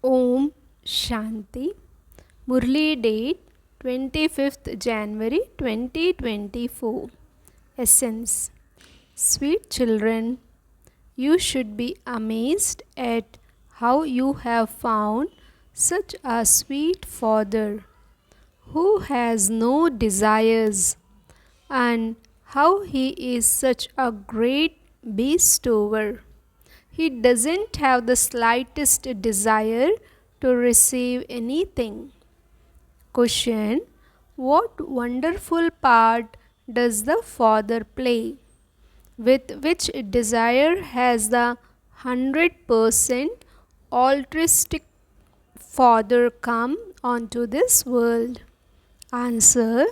Om Shanti. Murli date 25th January 2024. Essence. Sweet children, you should be amazed at how you have found such a sweet father who has no desires, and how he is such a great bestower. He doesn't have the slightest desire to receive anything. Question: what wonderful part does the Father play? With which desire has the 100% altruistic Father come onto this world? Answer: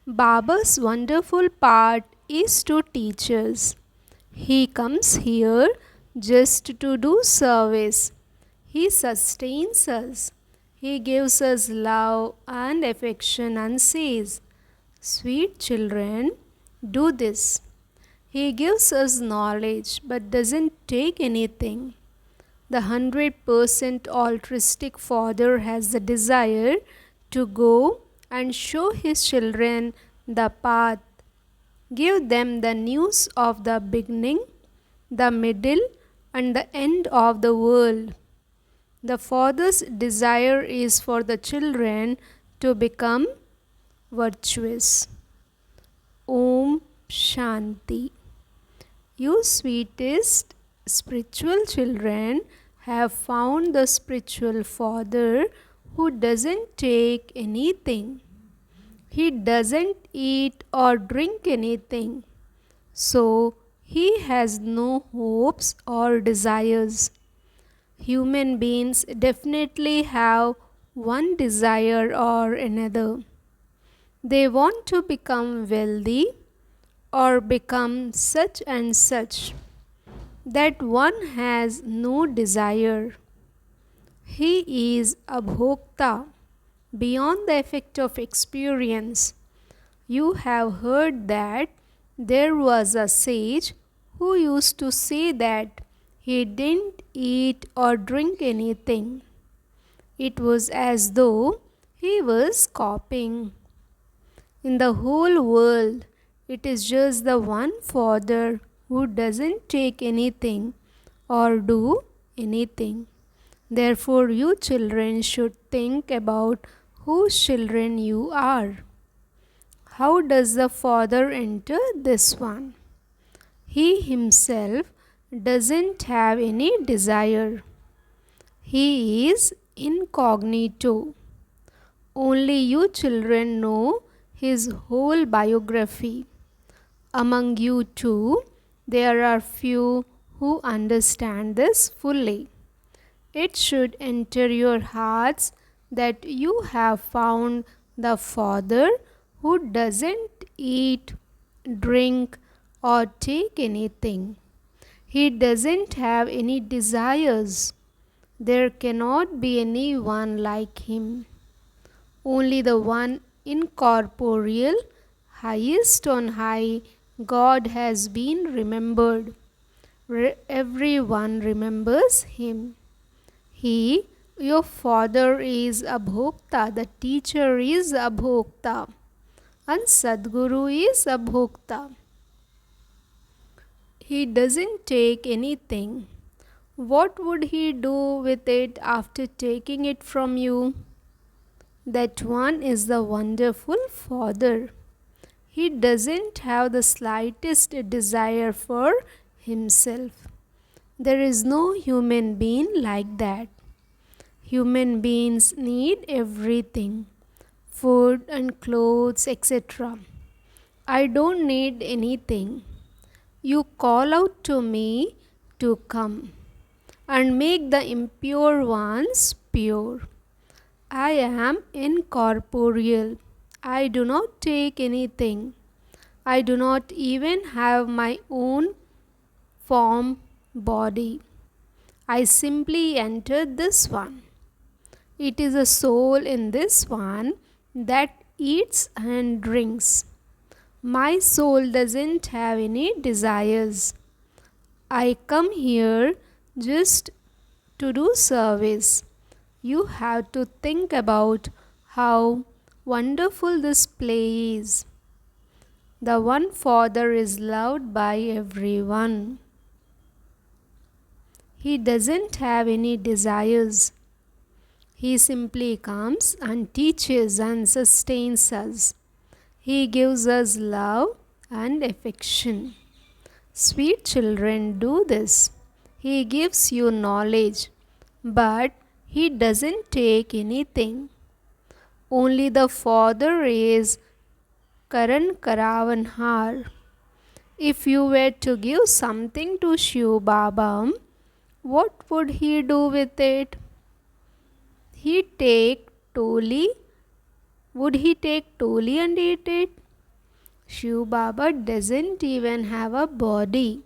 Baba's wonderful part is to teach us. He comes here just to do service. He sustains us. He gives us love and affection and says, "Sweet children, do this." He gives us knowledge but doesn't take anything. The 100% altruistic Father has the desire to go and show his children the path, give them the news of the beginning, the middle, and the end of the world. The Father's desire is for the children to become virtuous. Om Shanti. You sweetest spiritual children have found the spiritual Father who doesn't take anything. He doesn't eat or drink anything. So he has no hopes or desires. Human beings definitely have one desire or another. They want to become wealthy or become such and such. That one has no desire. He is a bhokta, beyond the effect of experience. You have heard that there was a sage who used to say that he didn't eat or drink anything. It was as though he was copying. In the whole world, it is just the one Father who doesn't take anything or do anything. Therefore, you children should think about whose children you are. How does the Father enter this one? He himself doesn't have any desire. He is incognito. Only you children know his whole biography. Among you too, there are few who understand this fully. It should enter your hearts that you have found the Father who doesn't eat, drink, or take anything. He doesn't have any desires. There cannot be any one like him. Only the one incorporeal, highest on high, God has been remembered. Everyone remembers him. He, your Father, is a bhokta, the teacher is a bhokta, and Sadguru is a bhokta. He doesn't take anything. What would he do with it after taking it from you? That one is the wonderful Father. He doesn't have the slightest desire for himself. There is no human being like that. Human beings need everything, food and clothes, etc. I don't need anything. You call out to me to come and make the impure ones pure. I am incorporeal. I do not take anything. I do not even have my own form, body. I simply entered this one. It is a soul in this one that eats and drinks. My soul doesn't have any desires. I come here just to do service. You have to think about how wonderful this play is. The one father is loved by everyone. He doesn't have any desires. He simply comes and teaches and sustains us. He gives us love and affection. Sweet children do this. He gives you knowledge, but he doesn't take anything. Only the Father is Karan Karavanhar. If you were to give something to Shiv Baba, what would he do with it? He'd take Toli. Would he take Toli and eat it? Shiv Baba doesn't even have a body.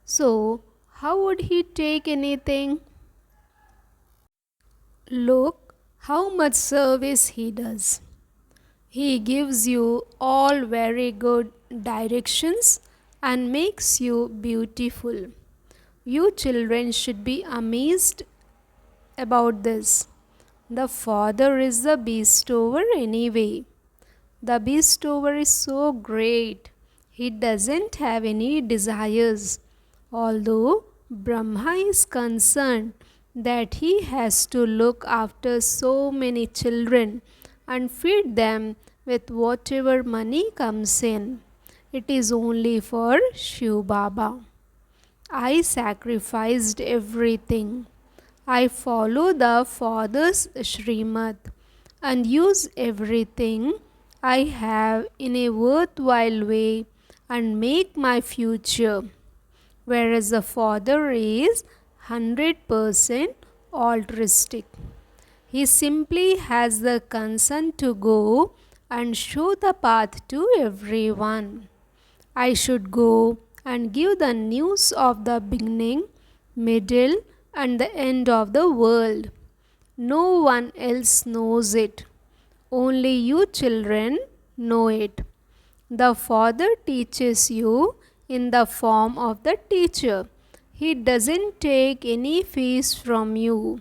So, how would he take anything? Look how much service he does. He gives you all very good directions and makes you beautiful. You children should be amazed about this. The Father is the bestower anyway. The bestower is so great. He doesn't have any desires. Although Brahma is concerned that he has to look after so many children and feed them with whatever money comes in. It is only for Shiv Baba. I sacrificed everything. I follow the Father's Shrimad and use everything I have in a worthwhile way and make my future. Whereas the Father is 100% altruistic. He simply has the concern to go and show the path to everyone. I should go and give the news of the beginning, middle, and the end of the world. No one else knows it. Only you children know it. The Father teaches you in the form of the teacher. He doesn't take any fees from you.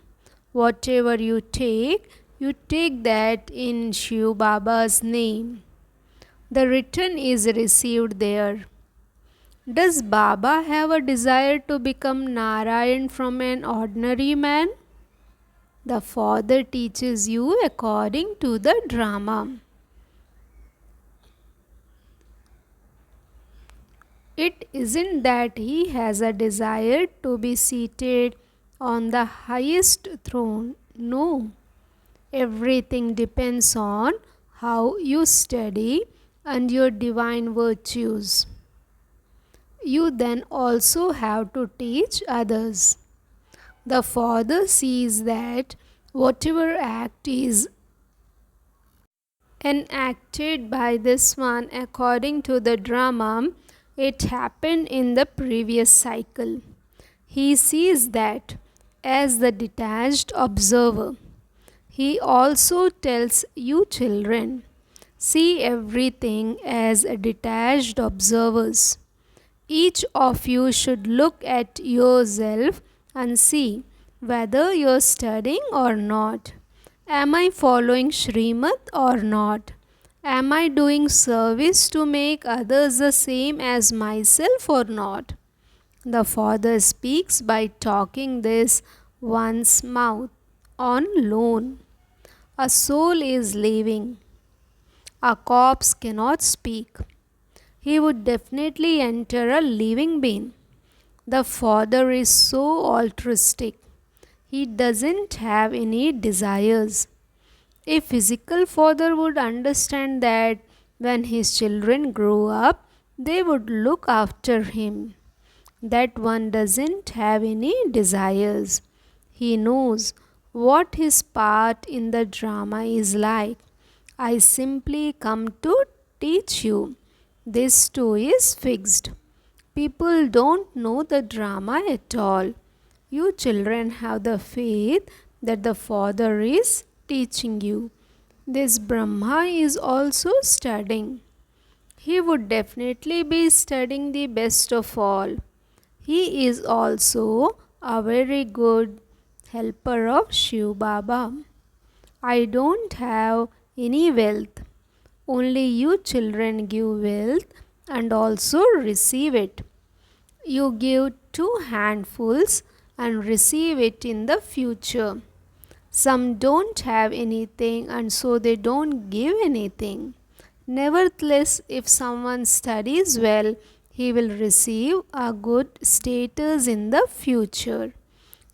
Whatever you take that in Shiv Baba's name. The return is received there. Does Baba have a desire to become Narayan from an ordinary man? The Father teaches you according to the drama. It isn't that he has a desire to be seated on the highest throne. No. Everything depends on how you study and your divine virtues. You then also have to teach others. The Father sees that whatever act is enacted by this one according to the drama, it happened in the previous cycle. He sees that as the detached observer. He also tells you children, see everything as detached observers. Each of you should look at yourself and see whether you are studying or not. Am I following Shrimad or not? Am I doing service to make others the same as myself or not? The Father speaks by talking this one's mouth on loan. A soul is living. A corpse cannot speak. He would definitely enter a living being. The Father is so altruistic. He doesn't have any desires. A physical father would understand that when his children grow up, they would look after him. That one doesn't have any desires. He knows what his part in the drama is like. I simply come to teach you. This too is fixed. People don't know the drama at all. You children have the faith that the Father is teaching you. This Brahma is also studying. He would definitely be studying the best of all. He is also a very good helper of Shiv Baba. I don't have any wealth. Only you children give wealth and also receive it. You give 2 handfuls and receive it in the future. Some don't have anything and so they don't give anything. Nevertheless, if someone studies well, he will receive a good status in the future.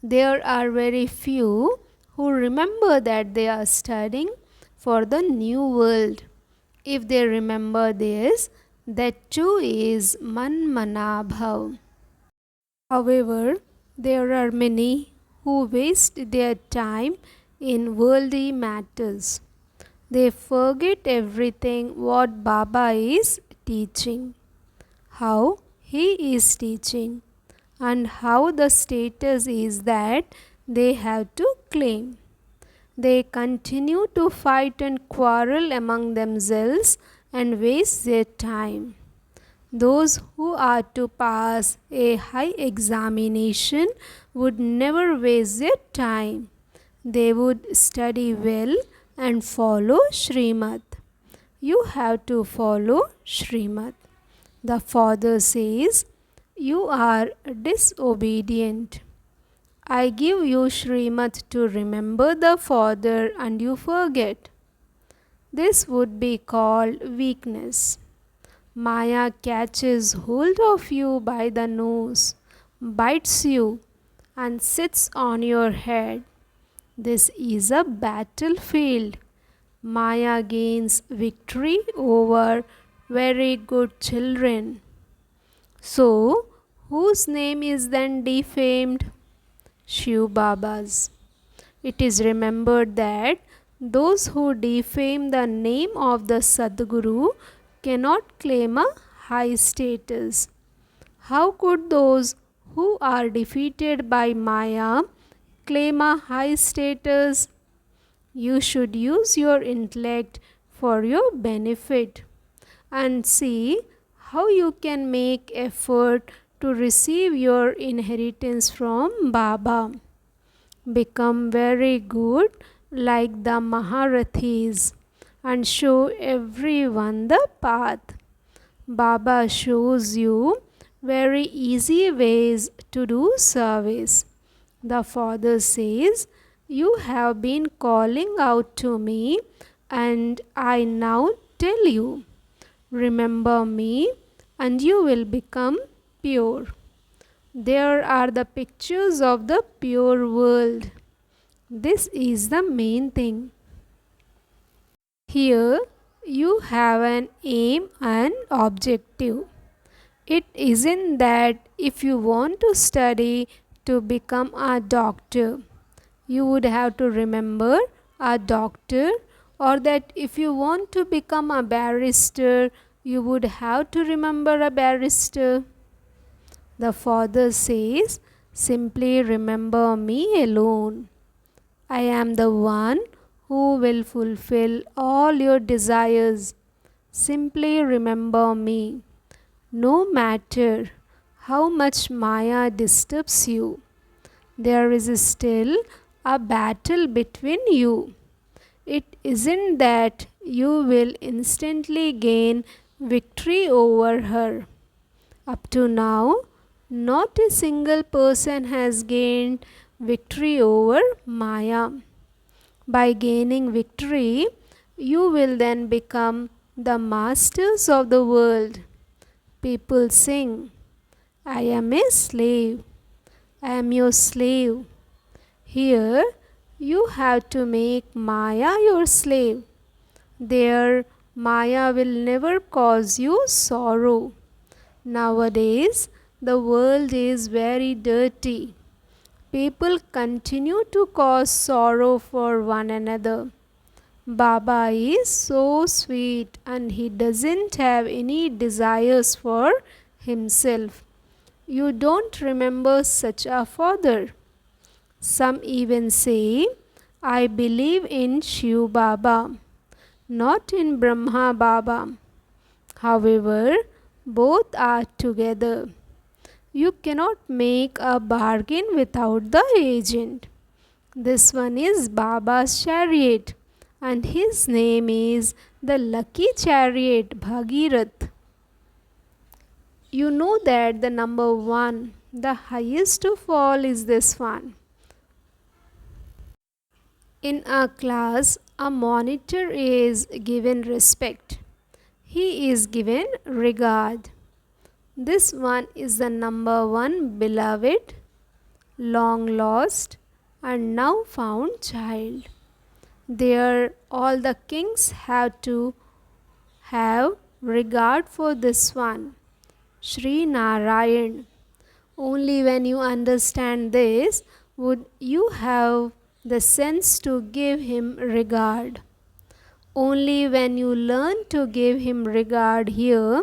There are very few who remember that they are studying for the new world. If they remember this, that too is Manmanabhav. However, there are many who waste their time in worldly matters. They forget everything what Baba is teaching, how he is teaching, and how the status is that they have to claim. They continue to fight and quarrel among themselves and waste their time. Those who are to pass a high examination would never waste their time. They would study well and follow Srimad. You have to follow Srimad. The father says, you are disobedient. I give you Srimad to remember the father and you forget. This would be called weakness. Maya catches hold of you by the nose, bites you, and sits on your head. This is a battlefield. Maya gains victory over very good children. So, whose name is then defamed? Shiv Baba's. It is remembered that those who defame the name of the Sadguru cannot claim a high status. How could those who are defeated by Maya claim a high status? You should use your intellect for your benefit and see how you can make effort to receive your inheritance from Baba. Become very good like the Maharathis and show everyone the path. Baba shows you very easy ways to do service. The father says, you have been calling out to me and I now tell you, remember me and you will become pure. There are the pictures of the pure world. This is the main thing. Here you have an aim and objective. It isn't that if you want to study to become a doctor, you would have to remember a doctor, or that if you want to become a barrister, you would have to remember a barrister. The father says, simply remember me alone. I am the one who will fulfill all your desires. Simply remember me. No matter how much Maya disturbs you, there is still a battle between you. It isn't that you will instantly gain victory over her. Up to now, not a single person has gained victory over Maya. By gaining victory, you will then become the masters of the world. People sing, I am a slave. I am your slave. Here, you have to make Maya your slave. There, Maya will never cause you sorrow. Nowadays, the world is very dirty. People continue to cause sorrow for one another. Baba is so sweet and he doesn't have any desires for himself. You don't remember such a father. Some even say, I believe in Shiv Baba, not in Brahma Baba. However, both are together. You cannot make a bargain without the agent. This one is Baba's chariot, and his name is the lucky chariot Bhagirath. You know that the number 1, the highest of all, is this one. In a class, a monitor is given respect. He is given regard. This one is the number 1 beloved, long lost, and now found child. There, all the kings have to have regard for this one, Sri Narayan. Only when you understand this would you have the sense to give him regard. Only when you learn to give him regard here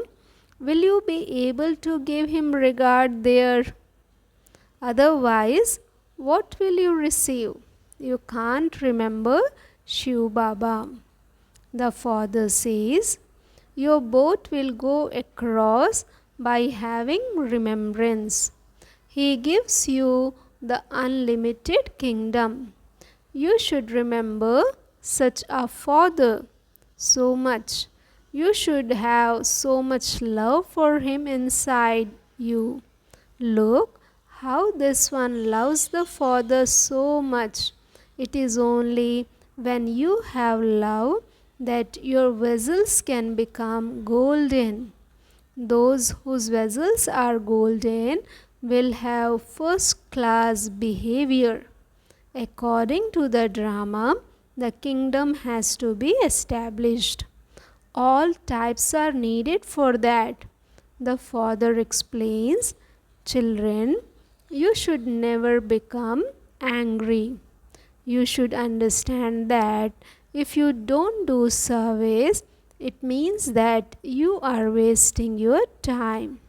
will you be able to give him regard there. Otherwise, what will you receive? You can't remember Shiv Baba. The father says, your boat will go across by having remembrance. He gives you the unlimited kingdom. You should remember such a father so much. You should have so much love for him inside you. Look how this one loves the father so much. It is only when you have love that your vessels can become golden. Those whose vessels are golden will have first class behavior. According to the drama, the kingdom has to be established. All types are needed for that. The father explains, children, you should never become angry. You should understand that if you don't do service, it means that you are wasting your time.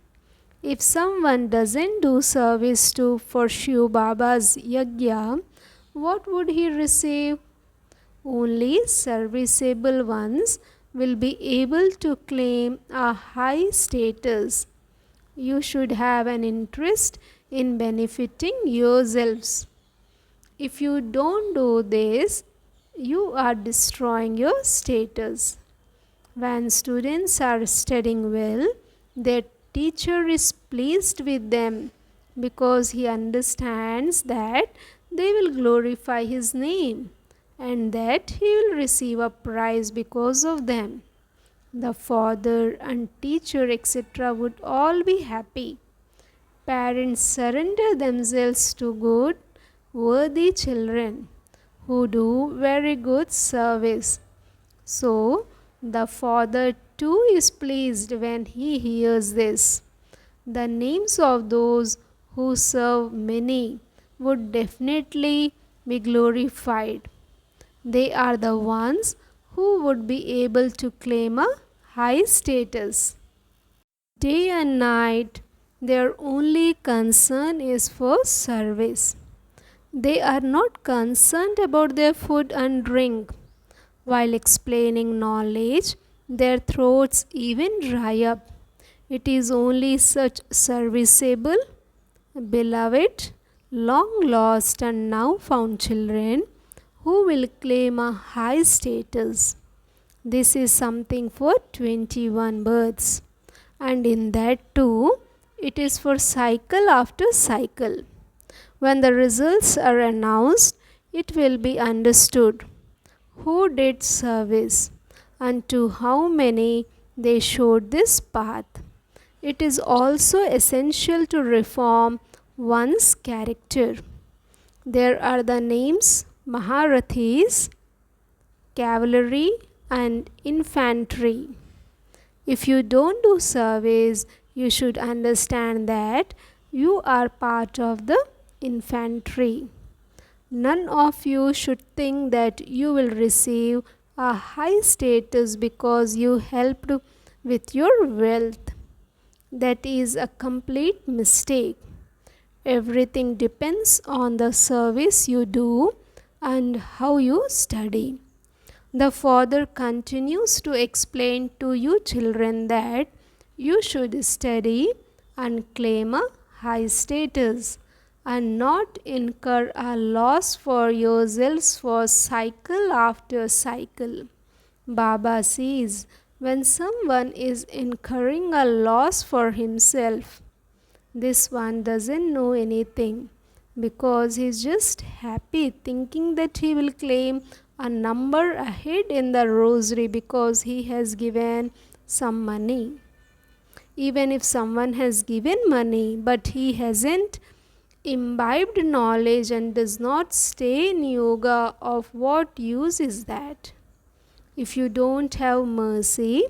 If someone doesn't do service for Shiv Baba's yajna, what would he receive? Only serviceable ones will be able to claim a high status. You should have an interest in benefiting yourselves. If you don't do this, you are destroying your status. When students are studying well, their teacher is pleased with them because he understands that they will glorify his name and that he will receive a prize because of them. The father and teacher etc. would all be happy. Parents surrender themselves to good, worthy children who do very good service. So, the father too is pleased when he hears this. The names of those who serve many would definitely be glorified. They are the ones who would be able to claim a high status. Day and night, their only concern is for service. They are not concerned about their food and drink. While explaining knowledge, their throats even dry up. It is only such serviceable, beloved, long lost and now found children who will claim a high status. This is something for 21 births, and in that too, it is for cycle after cycle. When the results are announced, it will be understood who did service and to how many they showed this path. It is also essential to reform one's character. There are the names Maharathis, cavalry and infantry. If you don't do service, you should understand that you are part of the infantry. None of you should think that you will receive a high status because you helped with your wealth. That is a complete mistake. Everything depends on the service you do and how you study. The father continues to explain to you children that you should study and claim a high status. and not incur a loss for yourselves for cycle after cycle. Baba says, when someone is incurring a loss for himself, this one doesn't know anything because he's just happy thinking that he will claim a number ahead in the rosary because he has given some money. Even if someone has given money but he hasn't imbibed knowledge and does not stay in yoga, of what use is that? If you don't have mercy,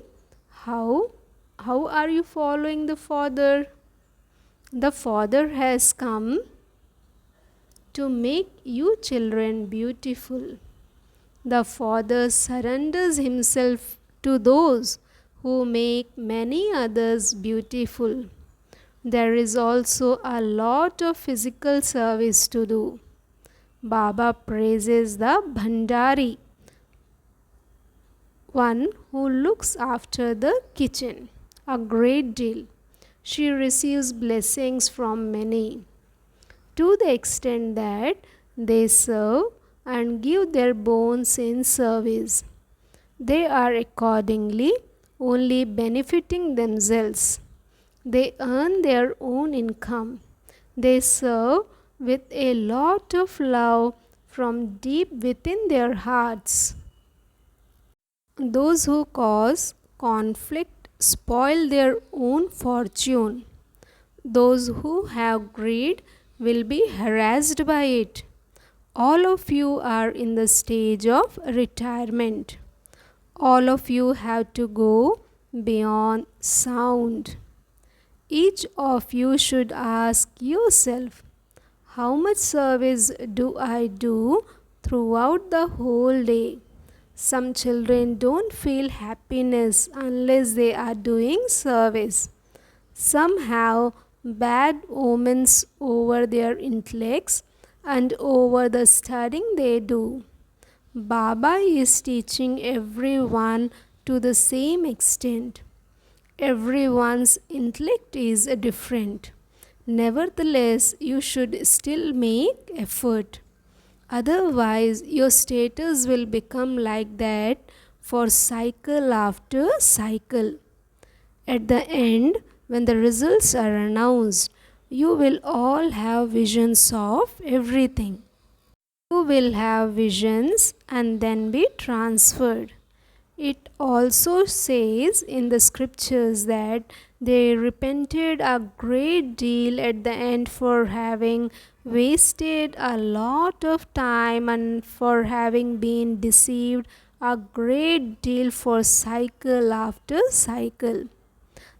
how are you following the Father? The Father has come to make you children beautiful. The Father surrenders himself to those who make many others beautiful. There is also a lot of physical service to do. Baba praises the Bhandari, one who looks after the kitchen, a great deal. She receives blessings from many, to the extent that they serve and give their bones in service. They are accordingly only benefiting themselves. They earn their own income. They serve with a lot of love from deep within their hearts. Those who cause conflict spoil their own fortune. Those who have greed will be harassed by it. All of you are in the stage of retirement. All of you have to go beyond sound. Each of you should ask yourself, how much service do I do throughout the whole day? Some children don't feel happiness unless they are doing service. Some have bad omens over their intellects and over the studying they do. Baba is teaching everyone to the same extent. Everyone's intellect is different. Nevertheless, you should still make effort. Otherwise, your status will become like that for cycle after cycle. At the end, when the results are announced, you will all have visions of everything. You will have visions and then be transferred. It also says in the scriptures that they repented a great deal at the end for having wasted a lot of time and for having been deceived a great deal for cycle after cycle.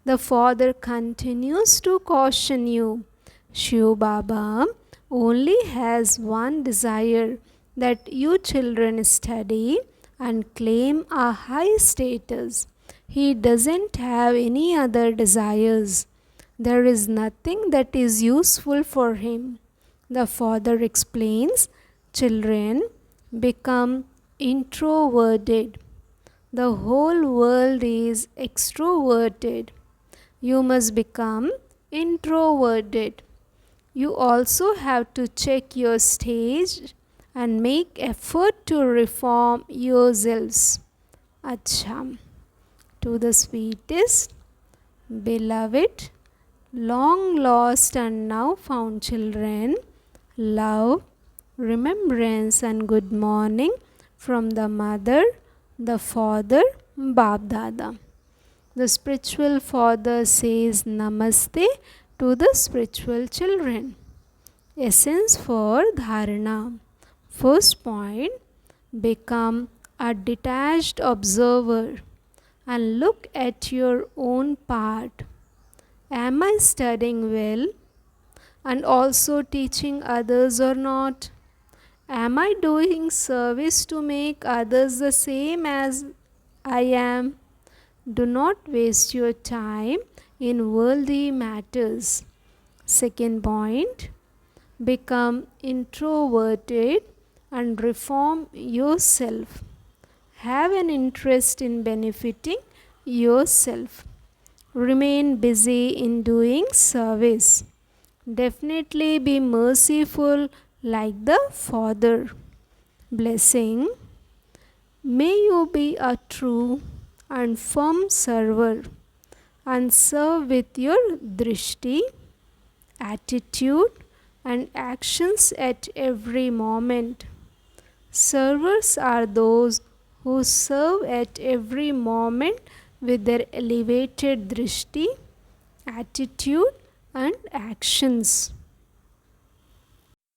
The Father continues to caution you. Shiv Baba only has one desire, that you children study and claim a high status. He doesn't have any other desires. There is nothing that is useful for him. The Father explains, children, become introverted. The whole world is extroverted. You must become introverted. You also have to check your stage and make effort to reform yourselves. Acha. To the sweetest, beloved, long lost and now found children, love, remembrance and good morning from the mother, the father, Bab Dada. The spiritual father says Namaste to the spiritual children. Essence for Dharana. First point, become a detached observer and look at your own part. Am I studying well and also teaching others or not? Am I doing service to make others the same as I am? Do not waste your time in worldly matters. Second point, become introverted and reform yourself. Have an interest in benefiting yourself. Remain busy in doing service. Definitely be merciful like the Father. Blessing. May you be a true and firm server and serve with your drishti, attitude, and actions at every moment. Servers are those who serve at every moment with their elevated drishti, attitude, and actions.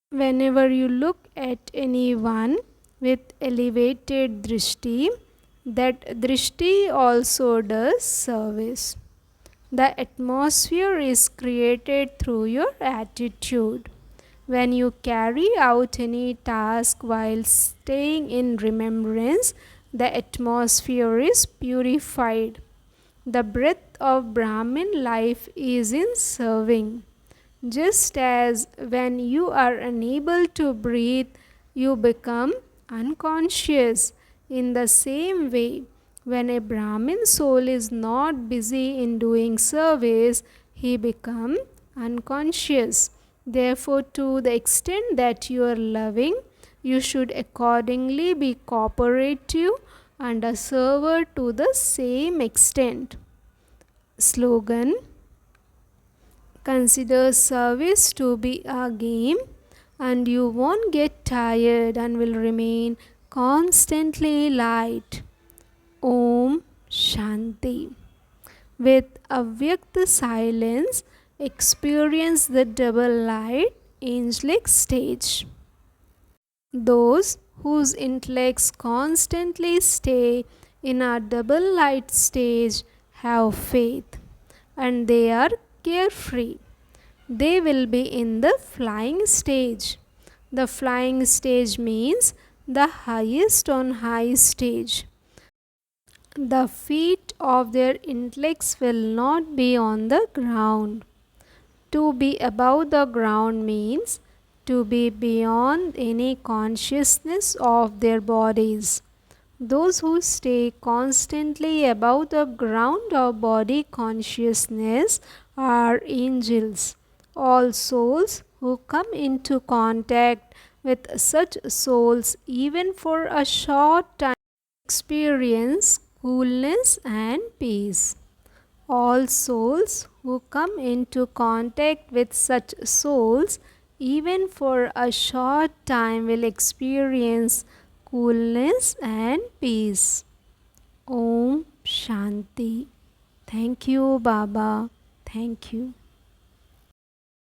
Whenever you look at anyone with elevated drishti, that drishti also does service. The atmosphere is created through your attitude. When you carry out any task while staying in remembrance, the atmosphere is purified. The breath of Brahmin life is in serving. Just as when you are unable to breathe, you become unconscious. In the same way, when a Brahmin soul is not busy in doing service, he becomes unconscious. Therefore, to the extent that you are loving, you should accordingly be cooperative and a server to the same extent. Slogan: consider service to be a game, and you won't get tired and will remain constantly light. Om Shanti. With avyakt silence, experience the double light angelic stage. Those whose intellects constantly stay in a double light stage have faith, and they are carefree. They will be in the flying stage. The flying stage means the highest on high stage. The feet of their intellects will not be on the ground. To be above the ground means to be beyond any consciousness of their bodies. Those who stay constantly above the ground of body consciousness are angels. All souls who come into contact with such souls, even for a short time, experience coolness and peace. All souls who come into contact with such souls, even for a short time, will experience coolness and peace. Om Shanti. Thank you, Baba. Thank you.